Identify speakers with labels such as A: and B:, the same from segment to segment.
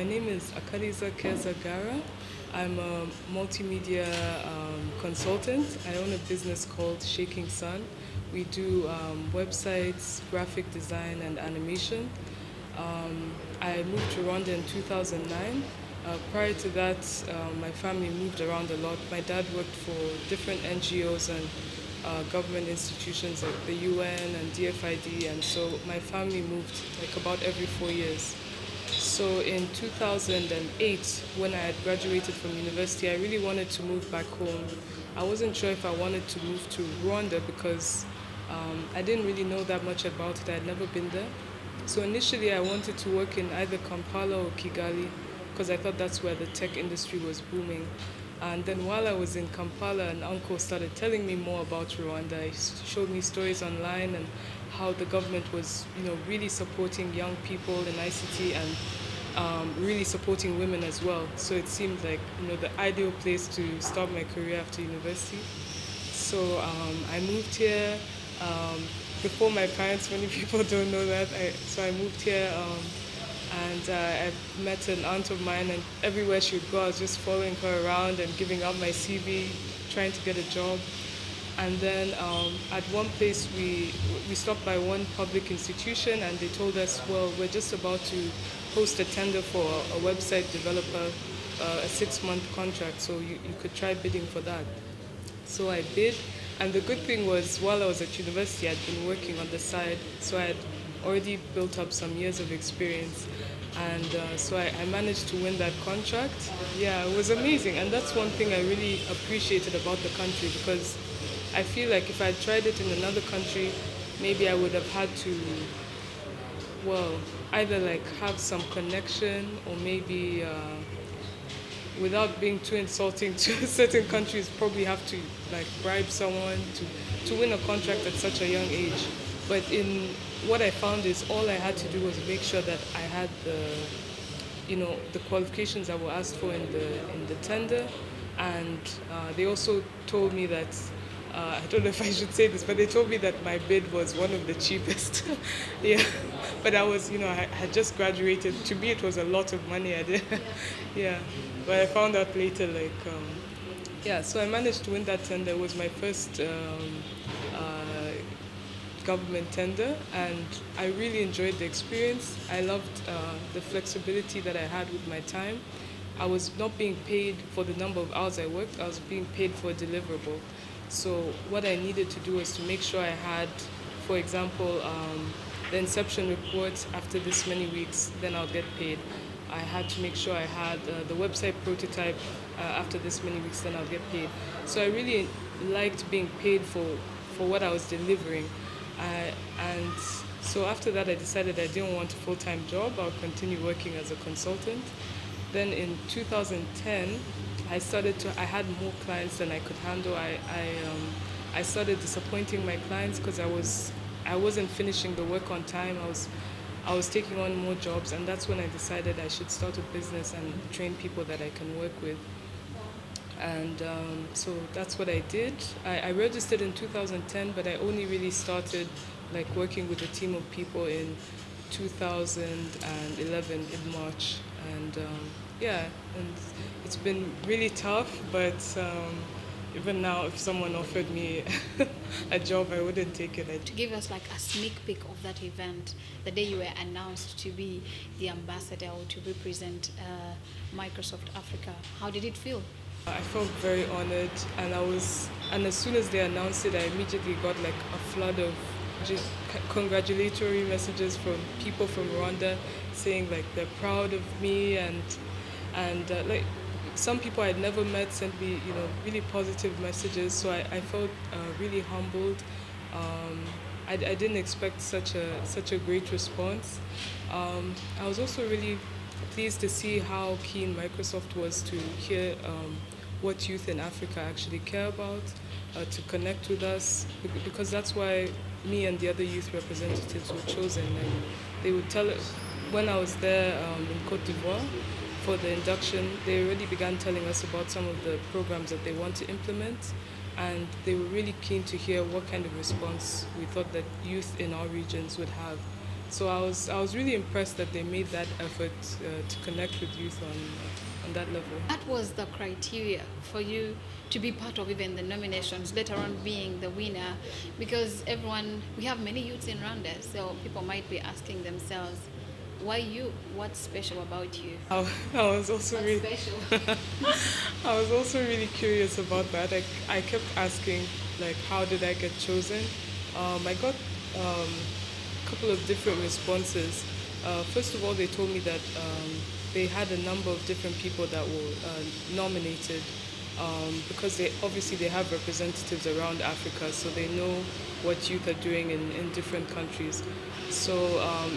A: My name is Akaliza. I'm a multimedia consultant. I own a business called Shaking Sun. We do websites, graphic design, and animation. I moved to Rwanda in 2009. Prior to that, my family moved around a lot. My dad worked for different NGOs and government institutions like the UN and DFID, and so my family moved like about every 4 years. So in 2008, when I had graduated from university, I really wanted to move back home. I wasn't sure if I wanted to move to Rwanda because I didn't really know that much about it. I had never been there. So initially, I wanted to work in either Kampala or Kigali because I thought that's where the tech industry was booming. And then while I was in Kampala, an uncle started telling me more about Rwanda. He showed me stories online and how the government was, really supporting young people in ICT and really supporting women as well. So it seemed like, the ideal place to start my career after university. So I moved here before my parents. Many people don't know that. So I moved here and I met an aunt of mine, and everywhere she would go, I was just following her around and giving out my CV, trying to get a job. And then at one place, we stopped by one public institution, and they told us, well, we're just about to host a tender for a website developer, a 6-month contract, so you could try bidding for that. So I bid, and the good thing was while I was at university, I'd been working on the side, so I had already built up some years of experience. And so I managed to win that contract. Yeah, it was amazing, and that's one thing I really appreciated about the country because I feel like if I had tried it in another country, maybe I would have had to, well, either like have some connection or maybe without being too insulting to certain countries, probably have to like bribe someone to win a contract at such a young age. But in what I found is all I had to do was make sure that I had the qualifications that were asked for in the tender, and they also told me that I don't know if I should say this, but they told me that my bid was one of the cheapest. Yeah, but I was, I had just graduated. To me, it was a lot of money. I did, yeah, but I found out later, like, yeah. So I managed to win that tender. It was my first government tender, and I really enjoyed the experience. I loved the flexibility that I had with my time. I was not being paid for the number of hours I worked, I was being paid for a deliverable. So what I needed to do was to make sure I had, for example, the inception report after this many weeks, then I'll get paid. I had to make sure I had the website prototype after this many weeks, then I'll get paid. So I really liked being paid for what I was delivering. And so after that, I decided I didn't want a full-time job. I'll continue working as a consultant. Then in 2010, I had more clients than I could handle. I started disappointing my clients because I wasn't finishing the work on time. I was taking on more jobs, and that's when I decided I should start a business and train people that I can work with. And so that's what I did. I registered in 2010, but I only really started like working with a team of people in 2011 in March. And yeah, and it's been really tough, but even now, if someone offered me a job, I wouldn't take it.
B: To give us like a sneak peek of that event, the day you were announced to be the ambassador or to represent Microsoft Africa, how did it feel?
A: I felt very honored, and as soon as they announced it, I immediately got like a flood of just congratulatory messages from people from Rwanda saying like they're proud of me, and like some people I'd never met sent me really positive messages. So I felt really humbled. I didn't expect such a great response. I was also really pleased to see how keen Microsoft was to hear what youth in Africa actually care about, to connect with us, because that's why me and the other youth representatives were chosen. And they would tell us, when I was there in Cote d'Ivoire for the induction, they already began telling us about some of the programs that they want to implement, and they were really keen to hear what kind of response we thought that youth in our regions would have. So I was really impressed that they made that effort to connect with youth on that level.
B: What was the criteria for you to be part of even the nominations, later on being the winner? Because everyone, we have many youths in Rwanda, so people might be asking themselves, why you? What's special about you?
A: I was also
B: What's
A: really
B: special?
A: I was also really curious about that. I kept asking, like, how did I get chosen? I got a couple of different responses. First of all, they told me that they had a number of different people that were nominated because they have representatives around Africa, so they know what youth are doing in different countries. So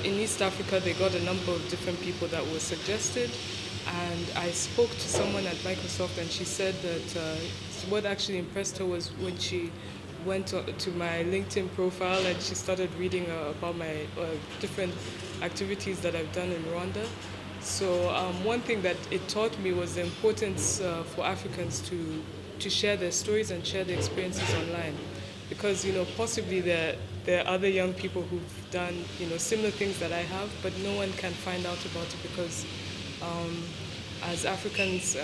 A: in East Africa, they got a number of different people that were suggested, and I spoke to someone at Microsoft, and she said that what actually impressed her was when she went to my LinkedIn profile and she started reading about my different activities that I've done in Rwanda. So one thing that it taught me was the importance for Africans to share their stories and share their experiences online, because possibly there are other young people who've done similar things that I have, but no one can find out about it because as Africans,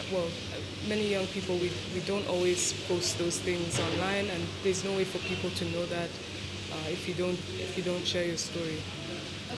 A: many young people, we don't always post those things online, and there's no way for people to know that if you don't share your story.